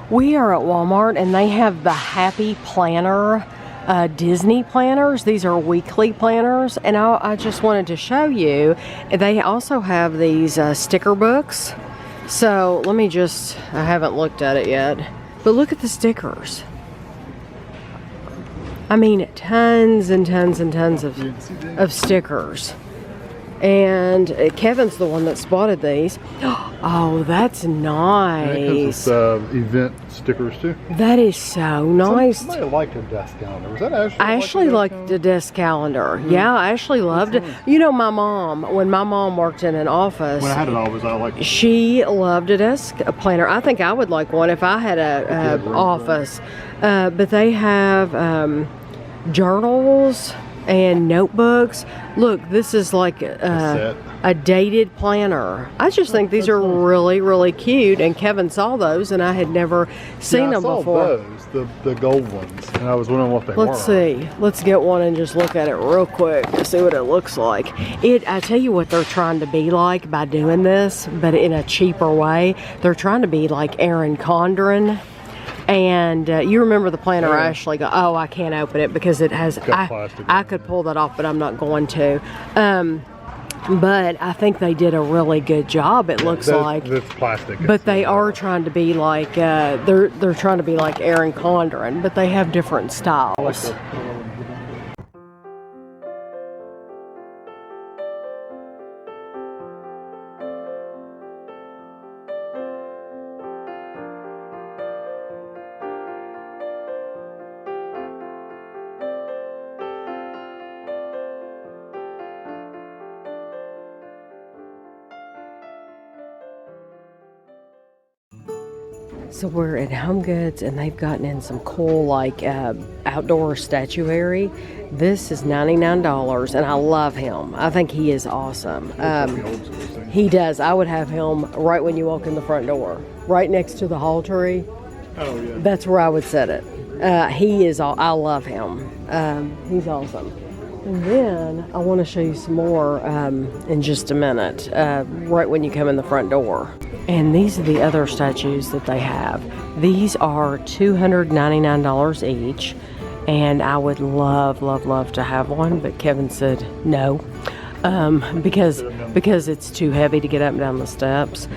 We are at Walmart and they have the Happy Planner Disney planners. These are weekly planners, and I just wanted to show you. They also have these sticker books. So let me just, I haven't looked at it yet, but look at the stickers. I mean, tons and tons and tons of stickers. And Kevin's the one that spotted these. Oh, that's nice. Yeah, event stickers too. That is so nice. Somebody liked a desk calendar. Was that Ashley? Ashley liked the desk calendar. Yeah, Ashley loved it. You know, my mom, when my mom worked in an office, when I had it always, I liked it. She loved a desk planner. I think I would like one if I had a office. But they have journals and notebooks. Look, this is like a dated planner. I just think these are really, really cute. And Kevin saw those, and I had never seen them before. Those, the gold ones, and I was wondering what they were. Let's see. Let's get one and just look at it real quick to see what it looks like. I tell you what they're trying to be like by doing this, but in a cheaper way. They're trying to be like Erin Condren. And you remember the planner Ashley got? Oh, I can't open it because it has. I could pull that off, but I'm not going to. But I think they did a really good job. It looks like. It's plastic. But they are trying to be like they're trying to be like Erin Condren, but they have different styles. So we're at HomeGoods and they've gotten in some cool like outdoor statuary. This is $99 and I love him. I think he is awesome. He does. I would have him right when you walk in the front door, right next to the hall tree. Oh yeah. That's where I would set it. He is. I love him. He's awesome. And then I want to show you some more in just a minute, right when you come in the front door. And these are the other statues that they have. These are $299 each, and I would love, love, love to have one, but Kevin said no, because it's too heavy to get up and down the steps.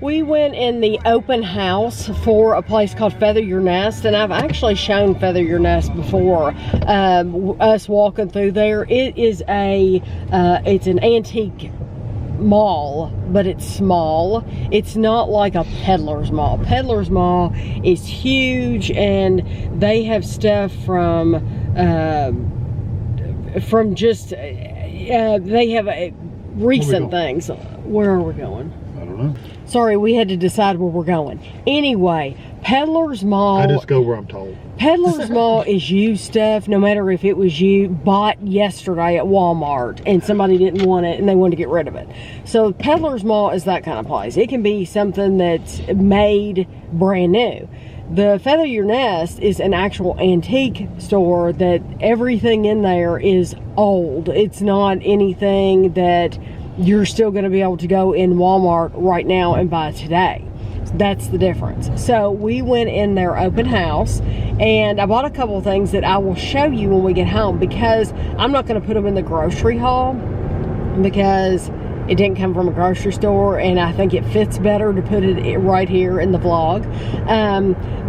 We went in the open house for a place called Feather Your Nest, and I've actually shown Feather Your Nest before, us walking through there. It is it's an antique mall, but it's small. It's not like a peddler's mall. Peddler's mall is huge, and they have stuff from just, they have recent things. Where are we going? I don't know. Sorry, we had to decide where we're going. Anyway, Peddler's Mall. I just go where I'm told. Peddler's Mall is used stuff, no matter if it was you bought yesterday at Walmart and somebody didn't want it and they wanted to get rid of it. So Peddler's Mall is that kind of place. It can be something that's made brand new. The Feather Your Nest is an actual antique store that everything in there is old. It's not anything that you're still going to be able to go in Walmart right now and buy today. That's the difference. So we went in their open house, and I bought a couple of things that I will show you when we get home, because I'm not going to put them in the grocery haul because it didn't come from a grocery store, and I think it fits better to put it right here in the vlog.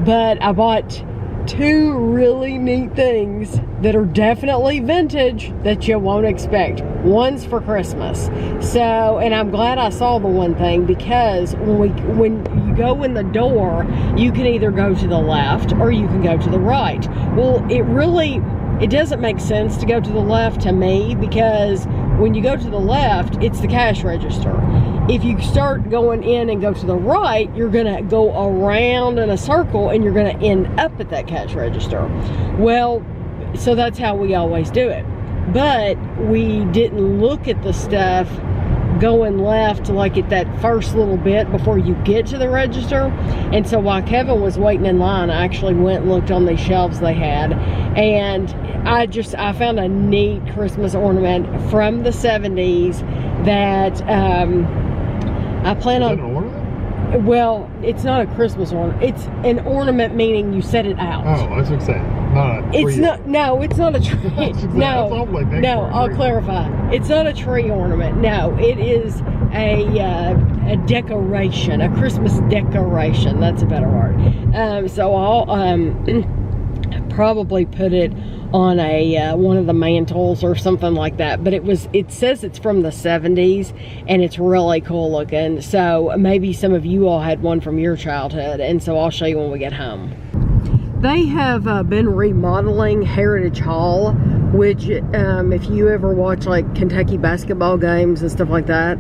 But I bought two really neat things that are definitely vintage that you won't expect. One's for Christmas. So, and I'm glad I saw the one thing, because when you go in the door, you can either go to the left or you can go to the right. Well, it doesn't make sense to go to the left to me, because when you go to the left, it's the cash register. If you start going in and go to the right, you're gonna go around in a circle and you're gonna end up at that cash register. Well, so that's how we always do it. But we didn't look at the stuff going left, like at that first little bit before you get to the register. And so while Kevin was waiting in line, I actually went and looked on the shelves they had, and I found a neat Christmas ornament from the 70s that I plan on. Is that an ornament? Well, it's not a Christmas ornament. It's an ornament, meaning you set it out. Oh, I was going to say, not a tree. It's not. No, it's not a tree. No, I'll clarify. It's not a tree ornament. No, it is a decoration, a Christmas decoration. That's a better word. So I'll probably put it on one of the mantles or something like that. But it says it's from the 70s, and it's really cool looking. So maybe some of you all had one from your childhood, and so I'll show you when we get home. They have been remodeling Heritage Hall, which if you ever watch like Kentucky basketball games and stuff like that,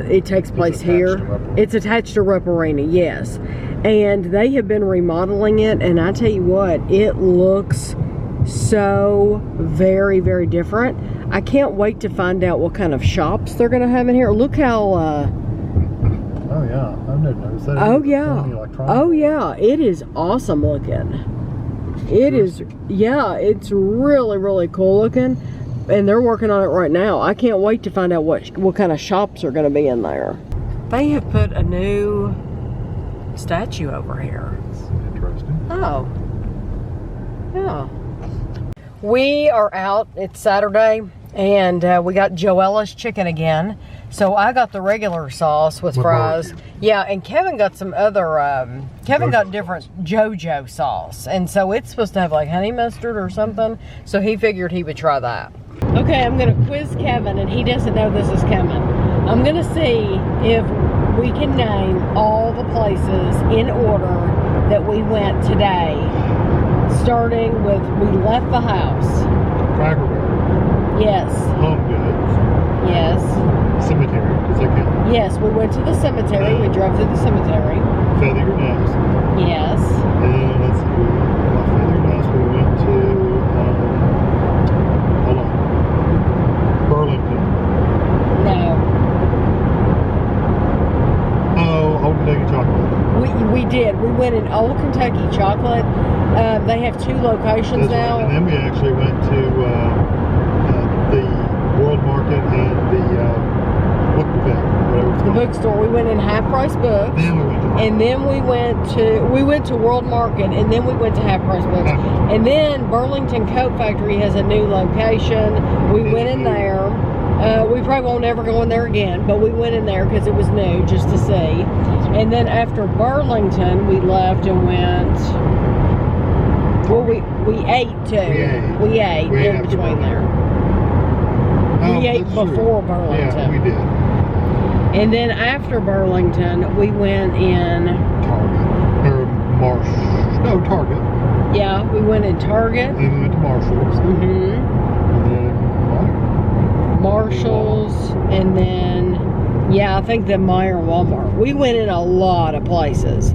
it takes place here. It's attached to Rupp Arena, yes. And they have been remodeling it, and I tell you what, it looks so very, very different. I can't wait to find out what kind of shops they're going to have in here. Look how oh yeah, I've never noticed that. Oh yeah, it is awesome looking. It is, yeah, it's really, really cool looking. And they're working on it right now. I can't wait to find out what kind of shops are going to be in there. They have put a new statue over here. That's interesting. Oh. Yeah. We are out. It's Saturday. And we got Joella's chicken again. So I got the regular sauce with fries. Barbecue. Yeah, and Kevin got some other, Kevin got different JoJo sauce. And so it's supposed to have like honey mustard or something. So he figured he would try that. Okay, I'm going to quiz Kevin, and he doesn't know this is coming. I'm going to see if we can name all the places in order that we went today. Starting with, we left the house. Cracker Barrel. Yes. HomeGoods. Yes. Cemetery. Does that count? Yes, we went to the cemetery. We drove to the cemetery. Feather Your Nest. Yes. And let's see, Feather Your Nest, we went to, hold on, Burlington. No. Oh, Old Kentucky Chocolate. We did. We went in Old Kentucky Chocolate. They have 2 locations That's now. right. And then we actually went to the World Market and the book event, whatever it's The called. bookstore. We went in Half Price Books. Then we went to And then we went to World Market, and then we went to Half Price Books. And then Burlington Coat Factory has a new location. We went in there. We probably won't ever go in there again, but we went in there because it was new, just to see. And then after Burlington, we left and went. Well, we ate too. We ate in after between there. Oh, We ate that's before true. Burlington. Yeah, we did. And then after Burlington, we went in. Target. Or Target. Yeah, we went in Target. Then we went to Marshall's. Mm-hmm. And then Marshall's, and then, yeah, I think the Meijer and Walmart. We went in a lot of places.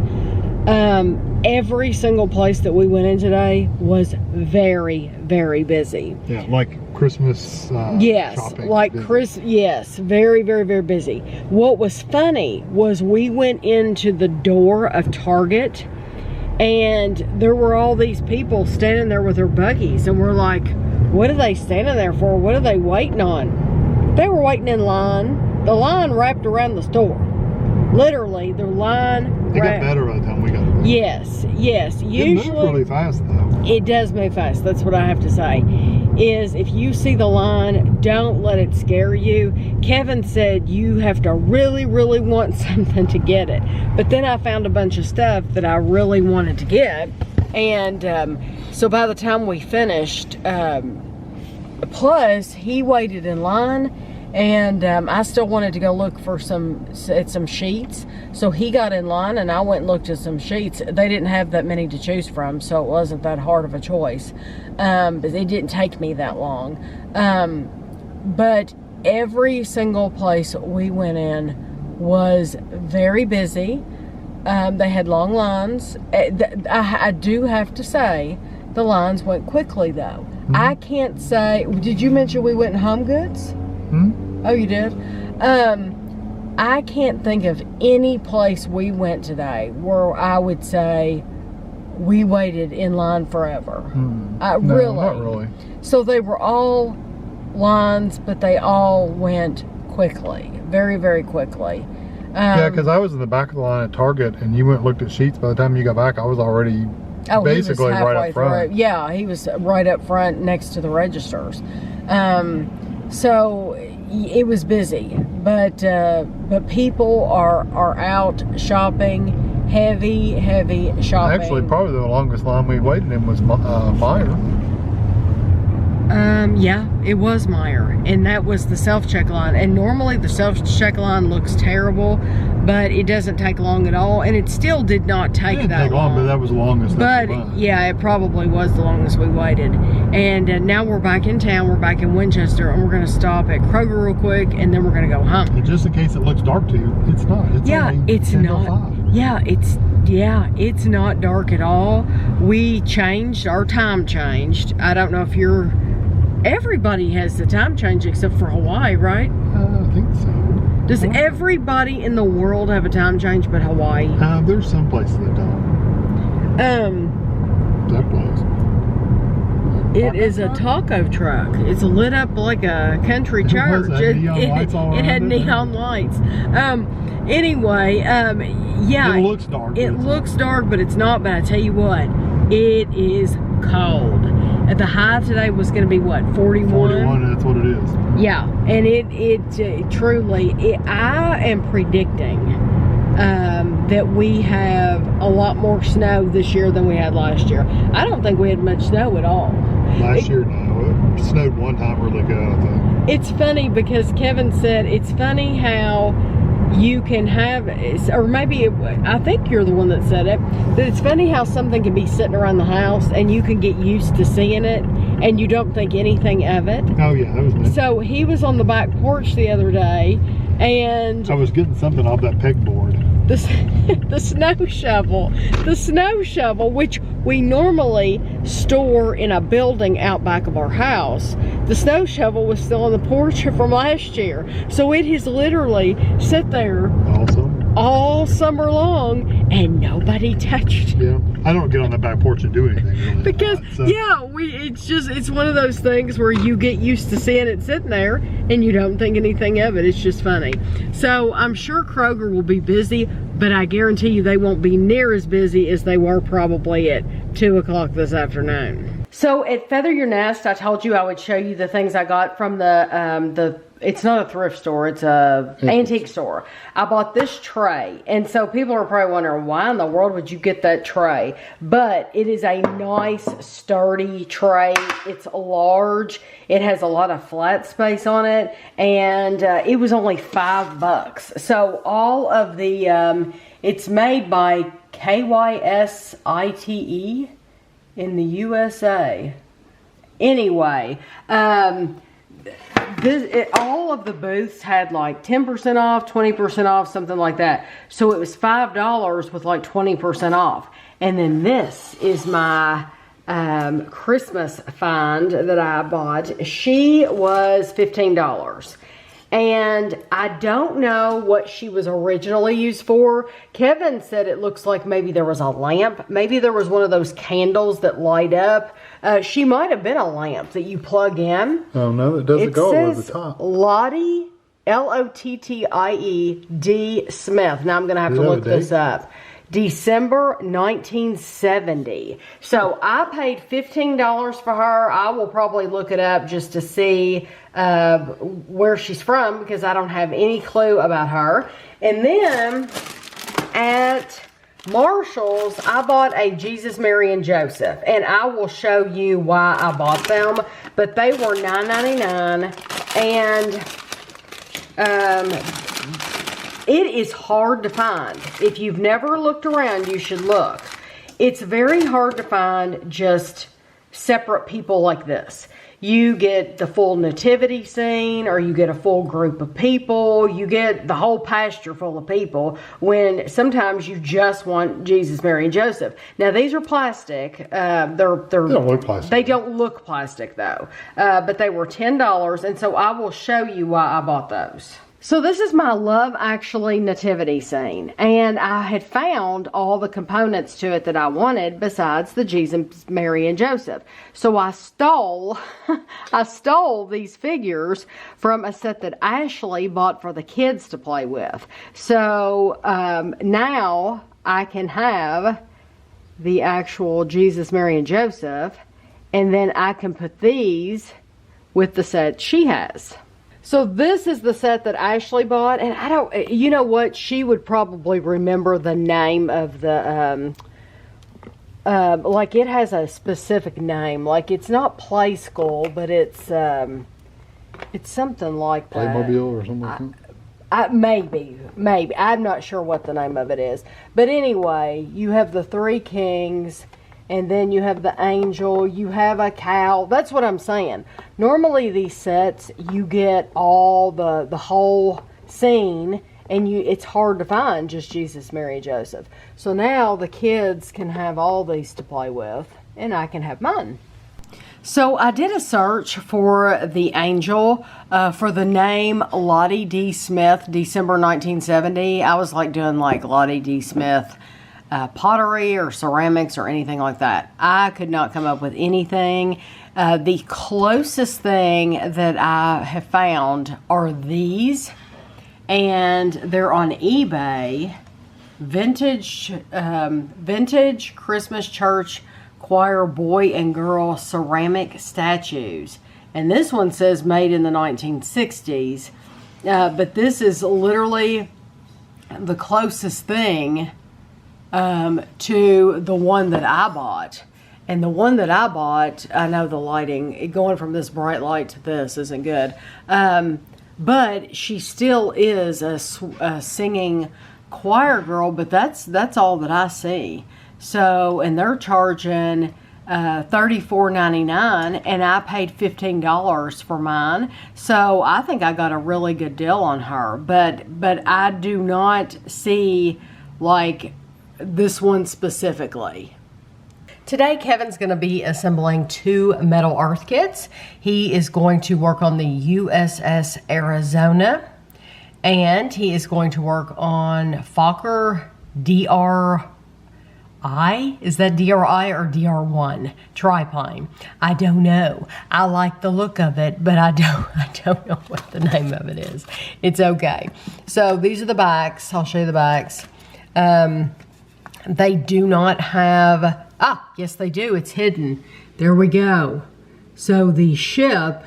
Every single place that we went in today was very, very busy. Yeah, like Christmas Yes, shopping. like yes, very, very, very busy. What was funny was we went into the door of Target, and there were all these people standing there with their buggies, and we're like, what are they standing there for? What are they waiting on? They were waiting in line. The line wrapped around the store. Literally, the line It got better by the time we got there. Yes, yes. It Usually, moves really fast though. it does move fast. That's what I have to say. Is if you see the line, don't let it scare you. Kevin said you have to really, really want something to get it. But then I found a bunch of stuff that I really wanted to get. And so by the time we finished, plus he waited in line, and I still wanted to go look for some sheets. So he got in line, and I went and looked at some sheets. They didn't have that many to choose from, so it wasn't that hard of a choice. But it didn't take me that long. But every single place we went in was very busy. They had long lines. I do have to say, the lines went quickly though. Mm-hmm. I can't say, did you mention we went in HomeGoods? Hmm? Oh, you did? I can't think of any place we went today where I would say we waited in line forever. No, Really? not really. So they were all lines, but they all went quickly. Very, very quickly. Yeah, because I was in the back of the line at Target, and you went and looked at sheets. By the time you got back, I was already basically right up front. Yeah, he was right up front next to the registers. So it was busy, but people are out shopping, heavy shopping. Actually, probably the longest line we waited in was Meijer. Yeah, it was Meijer, and that was the self-check line. And normally the self-check line looks terrible, but it doesn't take long at all, and it still did not take It didn't that take long, but that was the longest. But yeah, it probably was the longest we waited. And now we're back in town. We're back in Winchester, and we're going to stop at Kroger real quick, and then we're going to go home. And just in case it looks dark to you, it's not. It's only it's 10 not. to 5. It's not dark at all. We changed, our time changed. I don't know if everybody has the time change except for Hawaii, right? I think so. Does everybody in the world have a time change but Hawaii? There's some places that don't. That place. It is a taco truck. It's lit up like a country church. It had neon lights. Anyway, yeah. It looks dark. It looks dark, but it's not. But I tell you what, it is cold. At the high today was going to be what, 41? 41, that's what it is. Yeah, and it truly, I am predicting that we have a lot more snow this year than we had last year. I don't think we had much snow at all. Last year, no. It snowed one time really good, I think. It's funny because Kevin said it's funny how you can have, or maybe I think you're the one that said it, that it's funny how something can be sitting around the house and you can get used to seeing it and you don't think anything of it. Oh yeah, that was nice. So he was on the back porch the other day and I was getting something off that pegboard. The snow shovel, which we normally store in a building out back of our house, the snow shovel was still on the porch from last year. So it has literally sat there all summer long and nobody touched it. Yeah, I don't get on the back porch and do anything really. Because yeah, it's one of those things where you get used to seeing it sitting there and you don't think anything of it. It's just funny. So I'm sure Kroger will be busy, but I guarantee you they won't be near as busy as they were probably at 2 o'clock this afternoon. So at Feather Your Nest, I told you I would show you the things I got from the it's not a thrift store, it's a antique store. I bought this tray, and so people are probably wondering, why in the world would you get that tray? But it is a nice, sturdy tray. It's large. It has a lot of flat space on it, and it was only $5. So all of the, it's made by KYSITE in the USA. Anyway, all of the booths had like 10% off, 20% off, something like that. So it was $5 with like 20% off. And then this is my Christmas find that I bought. She was $15. And I don't know what she was originally used for. Kevin said it looks like maybe there was a lamp. Maybe there was one of those candles that light up. She might have been a lamp that you plug in. Oh no, it doesn't go over the top. Lottie, Lottie D. Smith. Now I'm going to have to look this up. December 1970. So I paid $15 for her. I will probably look it up just to see where she's from because I don't have any clue about her. And then at Marshall's, I bought a Jesus, Mary, and Joseph. And I will show you why I bought them. But they were $9.99. And it is hard to find. If you've never looked around, you should look. It's very hard to find just separate people like this. You get the full nativity scene, or you get a full group of people. You get the whole pasture full of people, when sometimes you just want Jesus, Mary, and Joseph. Now these are plastic. They don't look plastic. They don't look plastic though. But they were $10, and so I will show you why I bought those. So this is my Love Actually nativity scene, and I had found all the components to it that I wanted besides the Jesus, Mary, and Joseph. So I stole these figures from a set that Ashley bought for the kids to play with. So now I can have the actual Jesus, Mary, and Joseph, and then I can put these with the set she has. So this is the set that Ashley bought, and I don't, you know what, she would probably remember the name of the, like it has a specific name, like it's not Play School, but it's something like that. Playmobil or something like that? Maybe, I'm not sure what the name of it is. But anyway, you have the three kings, and then you have the angel, you have a cow. That's what I'm saying. Normally these sets, you get all the whole scene, and it's hard to find just Jesus, Mary, and Joseph. So now the kids can have all these to play with, and I can have mine. So I did a search for the angel, for the name Lottie D. Smith, December 1970. I was like doing like Lottie D. Smith, pottery or ceramics or anything like that. I could not come up with anything. The closest thing that I have found are these, and they're on eBay. Vintage Christmas church choir boy and girl ceramic statues. And this one says made in the 1960s. But this is literally the closest thing to the one that I bought. And the one that I bought, I know the lighting, going from this bright light to this isn't good. But she still is a singing choir girl, but that's all that I see. So, and they're charging $34.99, and I paid $15 for mine. So I think I got a really good deal on her. But I do not see like this one specifically. Today, Kevin's going to be assembling 2 metal earth kits. He is going to work on the USS Arizona, and he is going to work on Fokker DRI. Is that DRI or DR1 triplane? I don't know. I like the look of it, but I don't know what the name of it is. It's okay. So these are the backs. I'll show you the backs. They do not have... yes, they do. It's hidden. There we go. So the ship,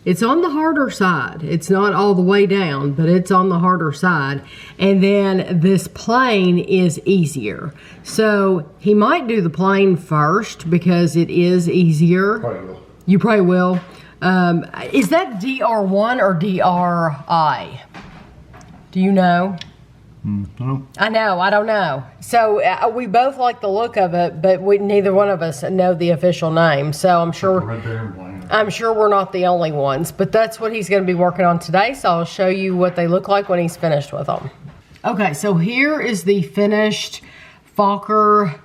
it's on the harder side. It's not all the way down, but it's on the harder side. And then this plane is easier. So he might do the plane first because it is easier. Probably will. You probably will. Is that DR1 or DRI? Do you know? No. I know, I don't know. So we both like the look of it, but neither one of us know the official name. So I'm sure we're not the only ones. But that's what he's going to be working on today. So I'll show you what they look like when he's finished with them. Okay, so here is the finished Fokker.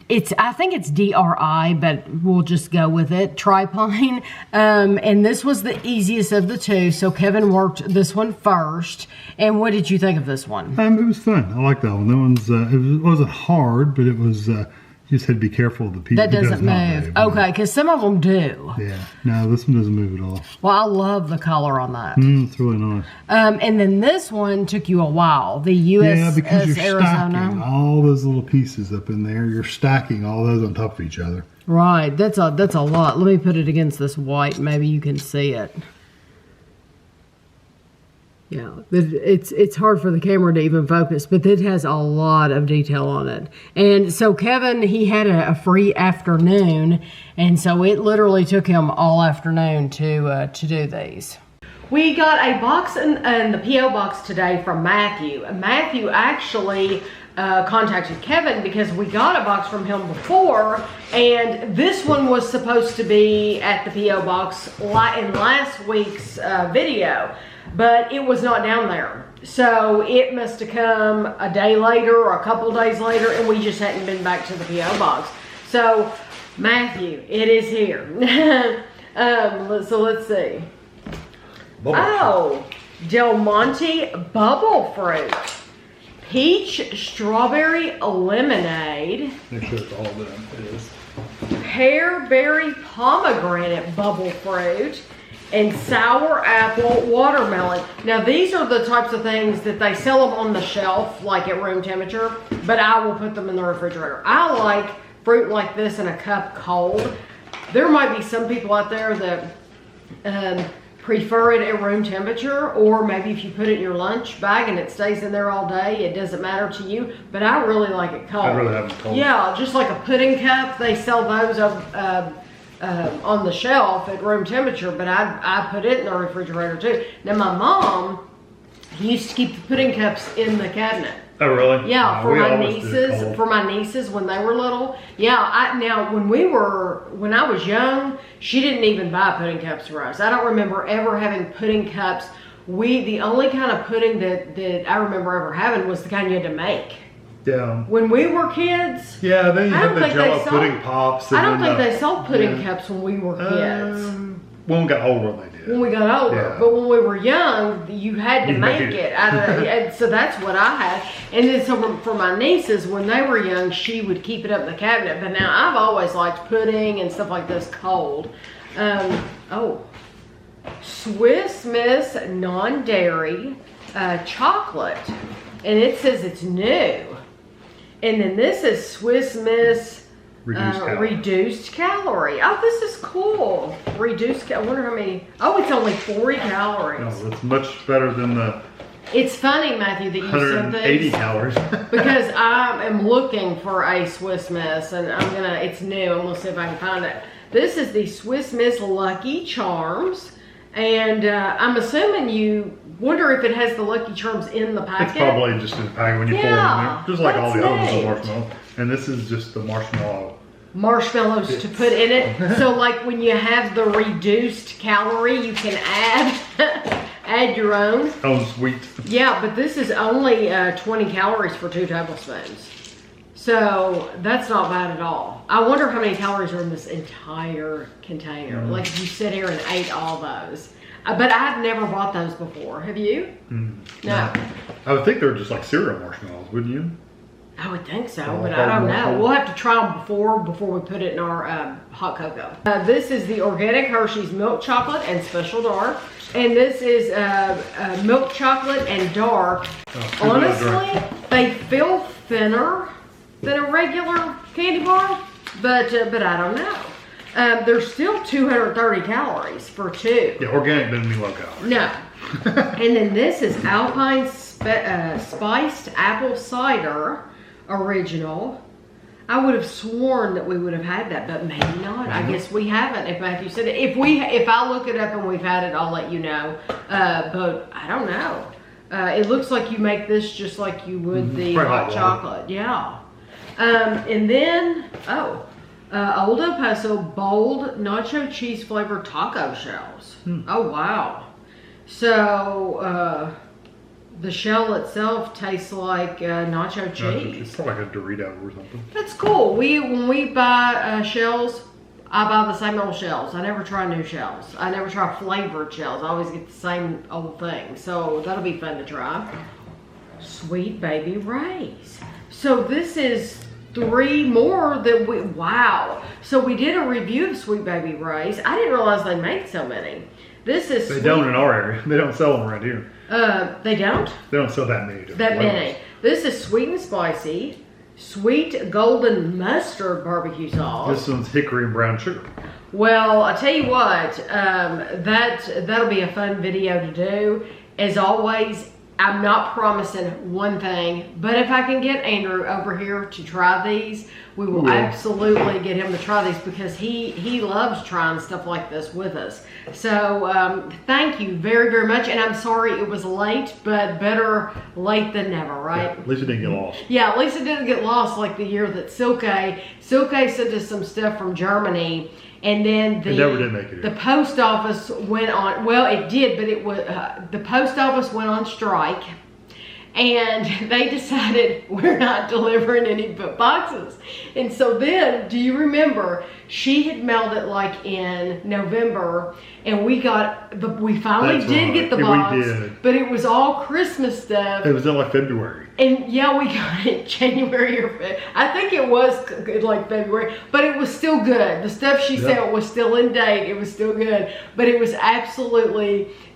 I think it's DRI, but we'll just go with it. Triplane. And this was the easiest of the 2. So Kevin worked this one first. And what did you think of this one? It was fun. I like that one. That one's it wasn't hard, but it was you just had to be careful of the piece that doesn't move. Okay, because some of them do. Yeah. No, this one doesn't move at all. Well, I love the color on that. It's really nice. And then this one took you a while. The USS because you're Arizona. stacking all those little pieces up in there. You're stacking all those on top of each other. Right. That's a lot. Let me put it against this white. Maybe you can see it. Yeah, it's hard for the camera to even focus, but it has a lot of detail on it. And so Kevin, he had a free afternoon, and so it literally took him all afternoon to do these. We got a box in the P.O. box today from Matthew. Matthew actually contacted Kevin because we got a box from him before, and this one was supposed to be at the P.O. box in last week's video. But it was not down there. So it must have come a day later or a couple days later, and we just hadn't been back to the P.O. box. So, Matthew, it is here. So let's see. Del Monte Bubble Fruit. Peach Strawberry Lemonade. Make sure it's all done. It is. Pearberry Pomegranate Bubble Fruit. And sour apple watermelon. Now these are the types of things that they sell them on the shelf, like at room temperature, but I will put them in the refrigerator. I like fruit like this in a cup cold. There might be some people out there that prefer it at room temperature, or maybe if you put it in your lunch bag and it stays in there all day, it doesn't matter to you, but I really like it cold. I really have it cold. Yeah, just like a pudding cup, they sell those on the shelf at room temperature, but I put it in the refrigerator too. Now my mom used to keep the pudding cups in the cabinet. Oh really? Yeah, for my nieces when they were little. Yeah, now when I was young, she didn't even buy pudding cups for us. I don't remember ever having pudding cups. The only kind of pudding that I remember ever having was the kind you had to make. Yeah. When we were kids. Yeah, then you had the Jello pudding pops. I don't think they sold pudding cups when we were kids. when we got older, they did. When we got older, Yeah. but when we were young, you had to make it out of. And so that's what I had. And then so for my nieces, when they were young, she would keep it up in the cabinet. But now I've always liked pudding and stuff like this cold. Swiss Miss non-dairy chocolate, and it says it's new. And then this is Swiss Miss reduced calorie. Oh, this is cool. I wonder how many. Oh, it's only 40 calories. No, that's much better than the. It's funny, Matthew, that you said 180 this calories. because I am looking for a Swiss Miss, and it's new. I'm gonna see if I can find it. This is the Swiss Miss Lucky Charms, and I'm assuming you wonder if it has the Lucky Charms in the packet. It's probably just in the packet when you pour it in there, just like all the other ones, neat. the marshmallow. And this is just the Marshmallows to put in it. So like when you have the reduced calorie, you can add your own. Oh, sweet. Yeah, but this is only 20 calories for 2 tablespoons. So that's not bad at all. I wonder how many calories are in this entire container. Mm. Like if you sit here and ate all those. But I've never bought those before. Have you? No. I would think they're just like cereal marshmallows, wouldn't you? I would think so, but I don't know. We'll have to try them before we put it in our hot cocoa. This is the organic Hershey's milk chocolate and special dark. And this is milk chocolate and dark. Honestly, they feel thinner than a regular candy bar, but I don't know. There's still 230 calories for 2. Yeah, organic doesn't mean low calories. No. And then this is Alpine spiced apple cider original. I would have sworn that we would have had that, but maybe not. I guess we haven't. If Matthew said it, if I look it up and we've had it, I'll let you know. But I don't know. It looks like you make this just like you would the hot chocolate. Yeah. And then Old El Paso bold nacho cheese flavored taco shells. Oh wow. So the shell itself tastes like nacho cheese. It's like a Dorito or something. That's cool. When we buy shells, I buy the same old shells. I never try new shells. I never try flavored shells. I always get the same old thing. So that'll be fun to try. Sweet Baby Ray's. So this is 3 more that wow. So we did a review of Sweet Baby Ray's. I didn't realize they make so many. This is They don't in our area. They don't sell them around here. They don't? They don't sell that many. That many. This is sweet and spicy, sweet golden mustard barbecue sauce. This one's hickory and brown sugar. Well, I tell you what, that'll be a fun video to do. As always, I'm not promising one thing, but if I can get Andrew over here to try these, we will absolutely get him to try these because he loves trying stuff like this with us. So thank you very, very much. And I'm sorry it was late, but better late than never, right? Yeah, at least it didn't get lost. Yeah, at least it didn't get lost like the year that Silke sent us some stuff from Germany. And then it never did make it the post office went on, well, it did, but it was, the post office went on strike. And they decided we're not delivering any boxes. And so then, do you remember, she had mailed it like in November, and we finally did get the box. We did. But it was all Christmas stuff. It was in like February. And yeah, we got it January or February. I think it was like February, but it was still good. The stuff she sent was still in date. It was still good. But it was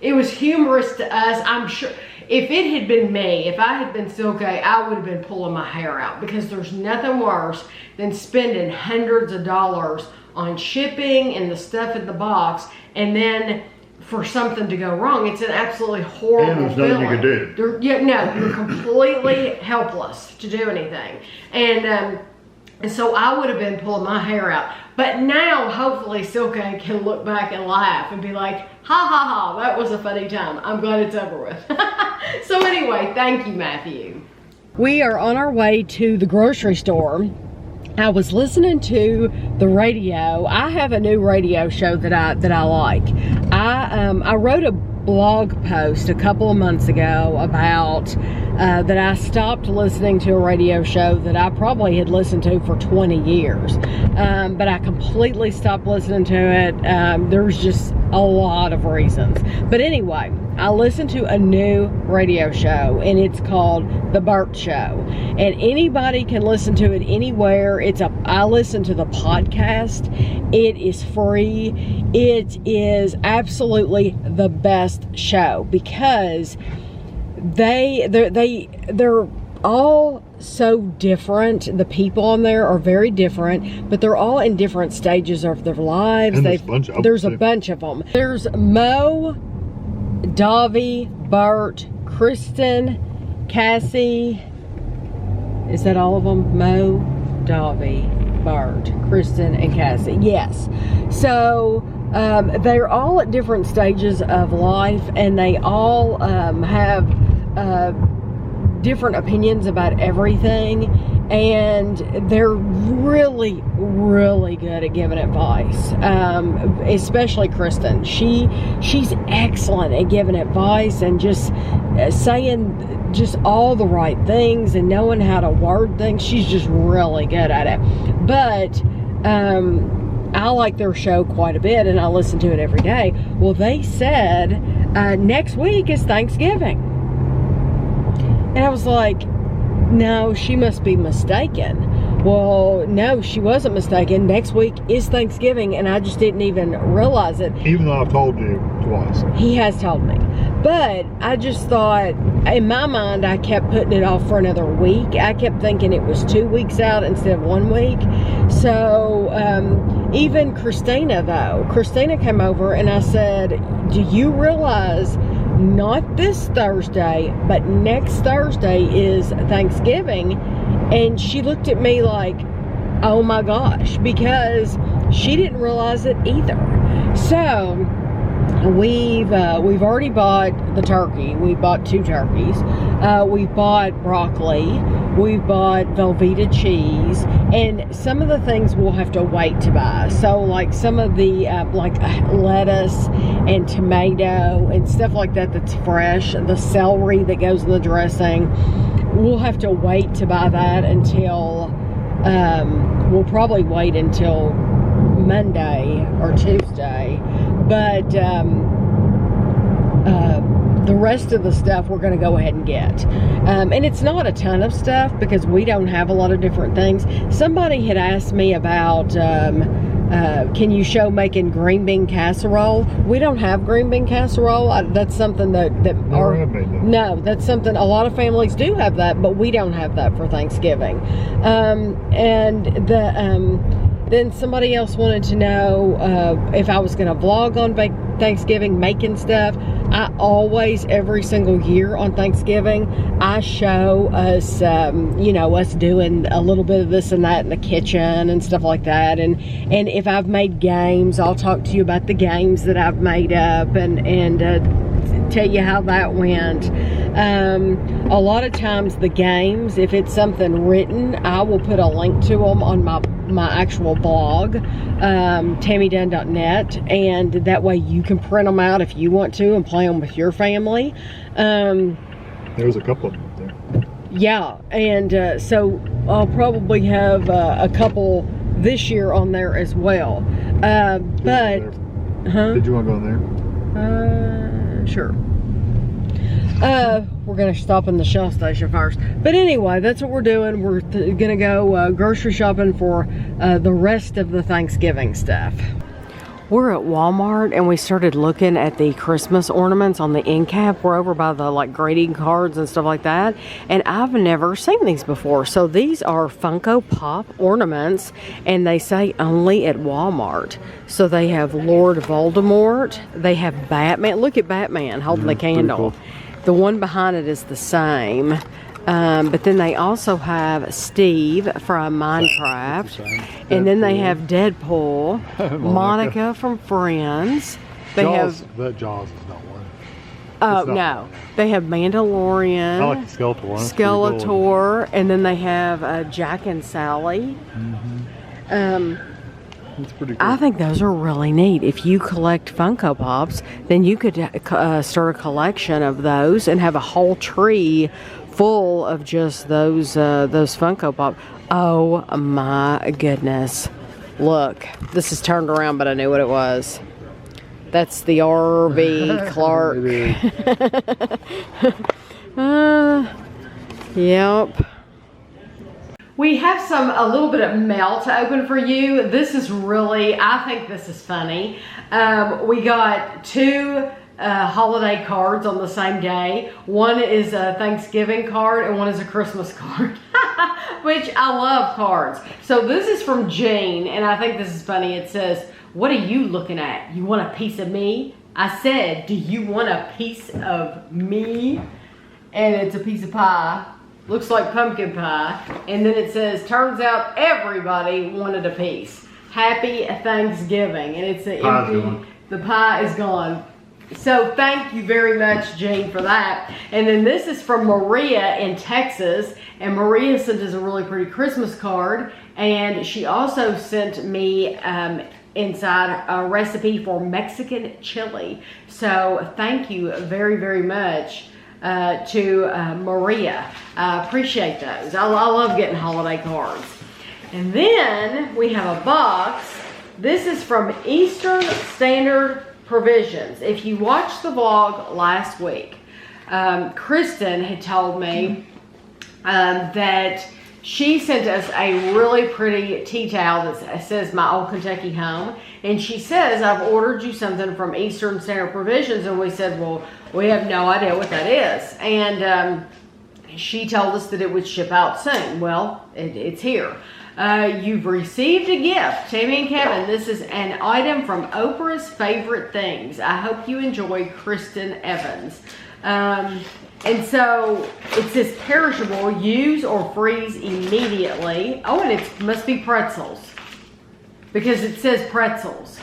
it was humorous to us, I'm sure. If it had been me, if I had been Silke, I would have been pulling my hair out because there's nothing worse than spending hundreds of dollars on shipping and the stuff in the box, and then for something to go wrong. It's an absolutely horrible feeling. And there's nothing you could do. You're completely helpless to do anything. And so I would have been pulling my hair out. But now, hopefully, Silke can look back and laugh and be like, ha ha ha, that was a funny time. I'm glad it's over with. So anyway, thank you, Matthew. We are on our way to the grocery store. I was listening to the radio. I have a new radio show that I like. I wrote blog post a couple of months ago about that I stopped listening to a radio show that I probably had listened to for 20 years. But I completely stopped listening to it. There's just a lot of reasons. But anyway, I listened to a new radio show, and it's called The Burt Show. And anybody can listen to it anywhere. I listen to the podcast. It is free. It is absolutely the best show because they're all so different. The people on there are very different, but they're all in different stages of their lives. And there's a bunch of them. There's Mo, Davi, Bert, Kristen, Cassie. Is that all of them? Mo, Davi, Bert, Kristen, and Cassie. Yes. So they're all at different stages of life, and they all have different opinions about everything, and they're really, really good at giving advice. Especially Kristen. She's excellent at giving advice and just saying just all the right things and knowing how to word things. She's just really good at it. But I like their show quite a bit, and I listen to it every day. Well, they said next week is Thanksgiving. And I was like, no, she must be mistaken. Well, no, she wasn't mistaken. Next week is Thanksgiving, and I just didn't even realize it. Even though I've told you twice. He has told me. But I just thought, in my mind, I kept putting it off for another week. I kept thinking it was 2 weeks out instead of 1 week. So, even Christina came over, and I said, do you realize not this Thursday, but next Thursday is Thanksgiving? And she looked at me like, oh my gosh, because she didn't realize it either. So we've already bought the turkey. We bought 2 turkeys. We've bought broccoli. We've bought Velveeta cheese, and some of the things we'll have to wait to buy. So like some of the like lettuce and tomato and stuff like that that's fresh, the celery that goes in the dressing, we'll have to wait to buy that until we'll probably wait until Monday or Tuesday. But the rest of the stuff we're going to go ahead and get. And it's not a ton of stuff because we don't have a lot of different things. Somebody had asked me about, can you show making green bean casserole? We don't have green bean casserole. That's something that no, that's something a lot of families do have that, but we don't have that for Thanksgiving. Then somebody else wanted to know if I was going to vlog on Thanksgiving making stuff. I always, every single year on Thanksgiving, I show us, us doing a little bit of this and that in the kitchen and stuff like that. And if I've made games, I'll talk to you about the games that I've made up and tell you how that went. A lot of times the games, if it's something written, I will put a link to them on my actual blog, tammydunn.net, and that way you can print them out if you want to and play them with your family. There's a couple of them up there. Yeah, and so I'll probably have a couple this year on there as well. But did you want to go in there? Sure. We're gonna stop in the Shell station first. But anyway, that's what we're doing. We're gonna go grocery shopping for the rest of the Thanksgiving stuff. We're at Walmart, and we started looking at the Christmas ornaments on the end cap. We're over by the greeting cards and stuff like that, and I've never seen these before. So these are Funko Pop ornaments, and they say only at Walmart. So they have Lord Voldemort, they have Batman. Look at Batman holding the candle. Cool. The one behind it is the same. But then they also have Steve from Minecraft. And then they have Deadpool, Monica from Friends. They Jaws, but Jaws is not one. Oh, no. They have Mandalorian. I like the Skeletor one. Skeletor. And then they have Jack and Sally. Well, That's pretty cool. I think those are really neat. If you collect Funko Pops, then you could start a collection of those and have a whole tree full of just those Funko Pop. Oh my goodness! Look, this is turned around, but I knew what it was. That's the RV Clark. Yep. We have a little bit of mail to open for you. This is really, I think this is funny. We got 2 holiday cards on the same day. One is a Thanksgiving card and one is a Christmas card, which I love cards. So this is from Jean, and I think this is funny. It says, "What are you looking at? You want a piece of me?" I said, "Do you want a piece of me?" And it's a piece of pie. Looks like pumpkin pie. And then it says, "Turns out everybody wanted a piece. Happy Thanksgiving." And it's an empty, the pie is gone. So thank you very much, Jane, for that. And then this is from Maria in Texas. And Maria sent us a really pretty Christmas card. And she also sent me inside a recipe for Mexican chili. So thank you very, very much to Maria. I appreciate those. I love getting holiday cards. And then we have a box. This is from Eastern Standard Provisions. If you watched the vlog last week, Kristen had told me that she sent us a really pretty tea towel that says "My Old Kentucky Home." And she says, "I've ordered you something from Eastern Standard Provisions." And we said, "Well, we have no idea what that is." And she told us that it would ship out soon. Well, it's here. You've received a gift. Tammy and Kevin, this is an item from Oprah's Favorite Things. I hope you enjoy, Kristen Evans. And so it says perishable, use or freeze immediately. Oh, and it must be pretzels because it says pretzels.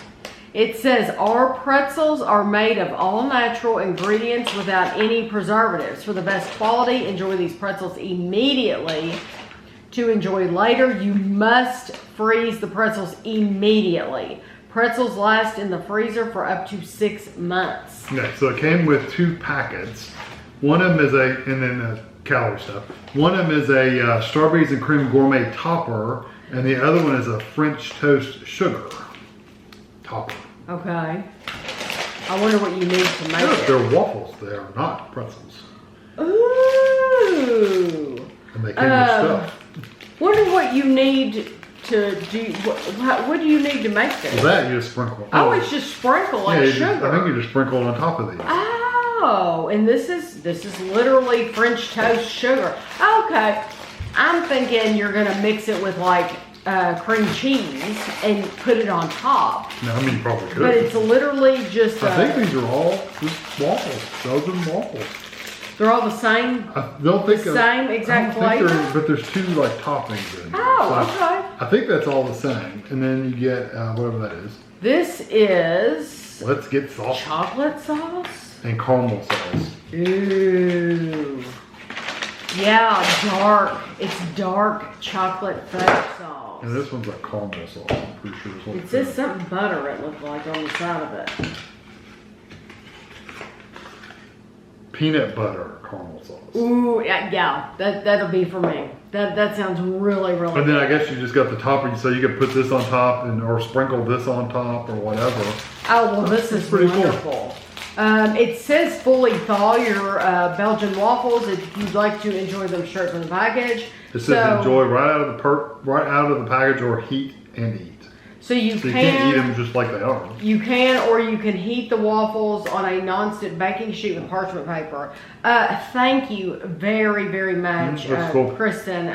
It says our pretzels are made of all natural ingredients without any preservatives. For the best quality, enjoy these pretzels immediately. To enjoy later, you must freeze the pretzels immediately. Pretzels last in the freezer for up to 6 months. Yeah, so it came with 2 packets. One of them is and then calorie stuff. One of them is a strawberries and cream gourmet topper, and the other one is a French toast sugar topper. Okay. I wonder what you need to make it. They're waffles. They are not pretzels. Ooh. And they came with stuff. Wonder what you need to do. What do you need to make this? Well, that you just sprinkle. Oh, it's just sprinkle like sugar. I think you just sprinkle it on top of these. Oh, and this is literally French toast sugar. Okay, I'm thinking you're gonna mix it with like cream cheese and put it on top. No, I mean you probably could. But it's literally just. I think these are all just waffles. Those are waffles. They're all the same. I don't think the same exact flavor. But there's 2 like toppings in there. Oh, so okay. I think that's all the same, and then you get whatever that is. This is. Let's get sauce. Chocolate sauce. And caramel sauce. Ooh. Yeah, dark. It's dark chocolate fudge sauce. And this one's like caramel sauce, I'm pretty sure. It says something butter, it looked like, on the side of it. Peanut butter caramel sauce. Ooh, yeah, that'll be for me. That sounds really, really And then good. I guess you just got the topper, so you could put this on top or sprinkle this on top or whatever. Oh, well, this is pretty wonderful. Cool. It says fully thaw your Belgian waffles if you'd like to enjoy them straight from the package. It says enjoy right out of the package or heat and eat. So you can't eat them just like they are. You can, or you can heat the waffles on a non-stick baking sheet with parchment paper. Thank you very, very much, cool. Kristen.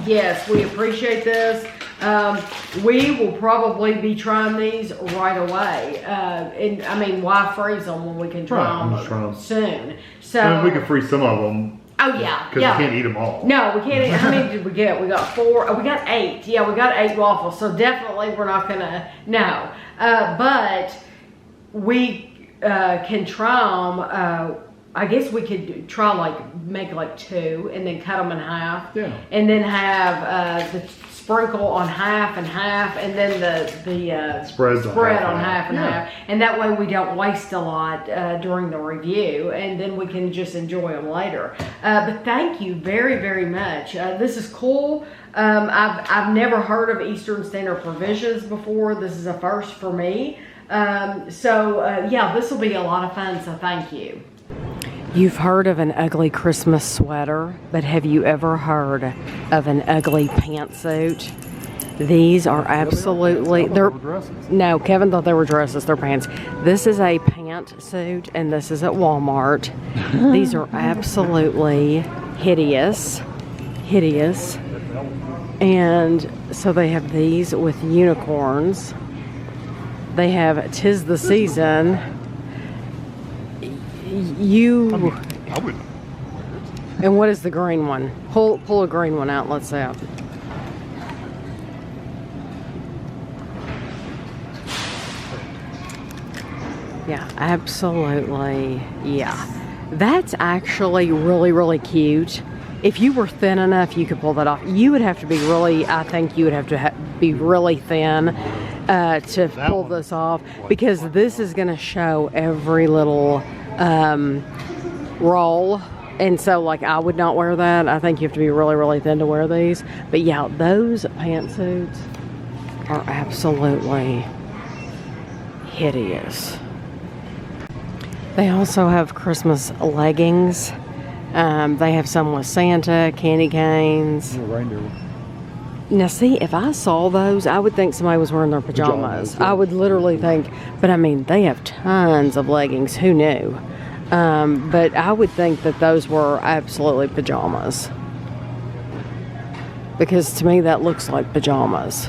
Yes, we appreciate this. We will probably be trying these right away. And I mean, why freeze them when we can try them soon? So I mean, we can freeze some of them. Oh yeah, because we can't eat them all. No, we can't eat. How many did we get? We got 4. Oh, we got 8. Yeah, we got 8 waffles. So definitely we're not gonna. No, but we can try them. I guess we could try make 2 and then cut them in half. Yeah. And then have the sprinkle on half and half, and then the spread on half and half, and that way we don't waste a lot during the review, and then we can just enjoy them later. But thank you very, very much. This is cool. I've never heard of Eastern Standard Provisions before. This is a first for me. Yeah, this will be a lot of fun, so thank you. You've heard of an ugly Christmas sweater, but have you ever heard of an ugly pantsuit? These are absolutely, no, Kevin thought they were dresses, they're pants. This is a pantsuit, and this is at Walmart. These are absolutely hideous. And so they have these with unicorns. They have 'Tis the Season. I would. And what is the green one? Pull a green one out. Let's see. Yeah, absolutely. Yeah, that's actually really, really cute. If you were thin enough, you could pull that off. You would have to be really, I think you would have to be really thin to pull this off, because this is going to show every little roll. And so, like, I would not wear that. I think you have to be really, really thin to wear these. But yeah, those pantsuits are absolutely hideous. They also have Christmas leggings. They have some with Santa, candy canes. Reindeer. Now see, if I saw those, I would think somebody was wearing their pajamas. I would literally think, but I mean, they have tons of leggings. Who knew? But I would think that those were absolutely pajamas. Because to me, that looks like pajamas.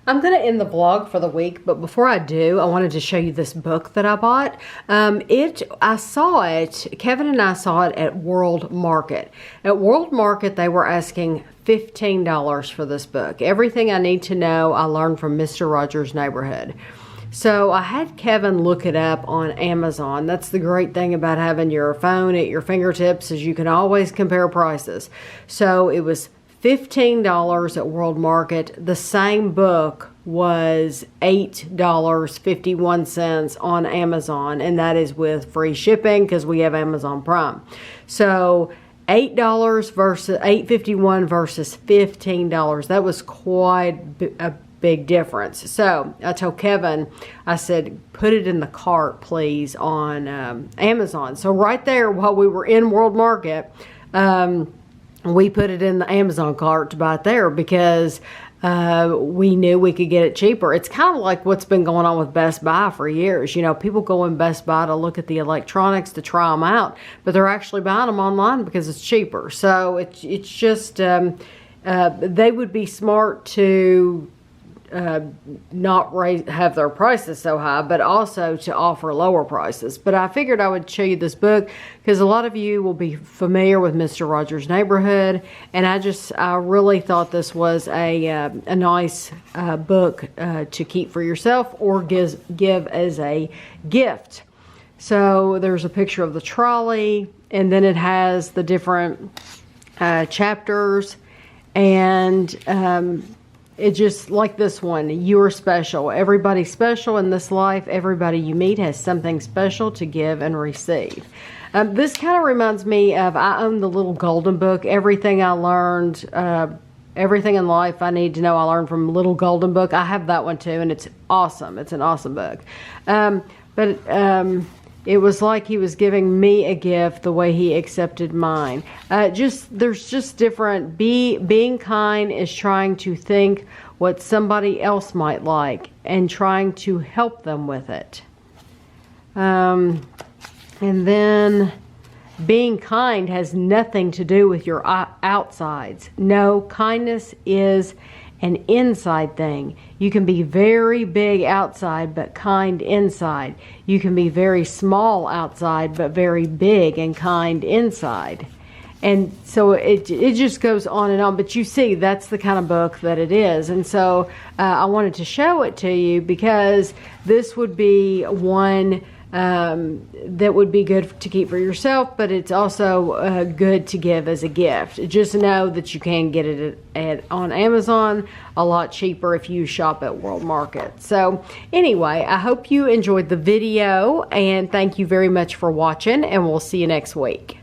I'm going to end the vlog for the week, but before I do, I wanted to show you this book that I bought. I saw it, Kevin and I saw it at World Market. At World Market, they were asking $15 for this book. Everything I Need to Know, I learned from Mr. Rogers' Neighborhood. So I had Kevin look it up on Amazon. That's the great thing about having your phone at your fingertips, is you can always compare prices. So it was $15 at World Market. The same book was $8.51 on Amazon, and that is with free shipping because we have Amazon Prime. So $8.51 versus $15. That was quite a big difference. So I told Kevin, I said, put it in the cart, please, on Amazon. So right there, while we were in World Market, we put it in the Amazon cart to buy it there because we knew we could get it cheaper. It's kind of like what's been going on with Best Buy for years. You know, people go in Best Buy to look at the electronics, to try them out, but they're actually buying them online because it's cheaper. So it's just, they would be smart to not have their prices so high, but also to offer lower prices. But I figured I would show you this book because a lot of you will be familiar with Mr. Rogers' Neighborhood, and I really thought this was a nice book to keep for yourself or give as a gift. So there's a picture of the trolley, and then it has the different chapters, and it's just like this one. You are special. Everybody's special in this life. Everybody you meet has something special to give and receive. This kind of reminds me of, I own the little golden book. Everything I learned, everything in life I need to know, I learned from Little Golden Book. I have that one too, and it's awesome. It's an awesome book. It was like he was giving me a gift the way he accepted mine. There's just different. Being kind is trying to think what somebody else might like and trying to help them with it. And then being kind has nothing to do with your outsides. No, kindness is an inside thing. You can be very big outside but kind inside. You can be very small outside but very big and kind inside. And so it just goes on and on. But you see, that's the kind of book that it is. And so I wanted to show it to you because this would be one that would be good to keep for yourself, but it's also good to give as a gift. Just know that you can get it on Amazon a lot cheaper if you shop at World Market. So anyway, I hope you enjoyed the video, and thank you very much for watching, and we'll see you next week.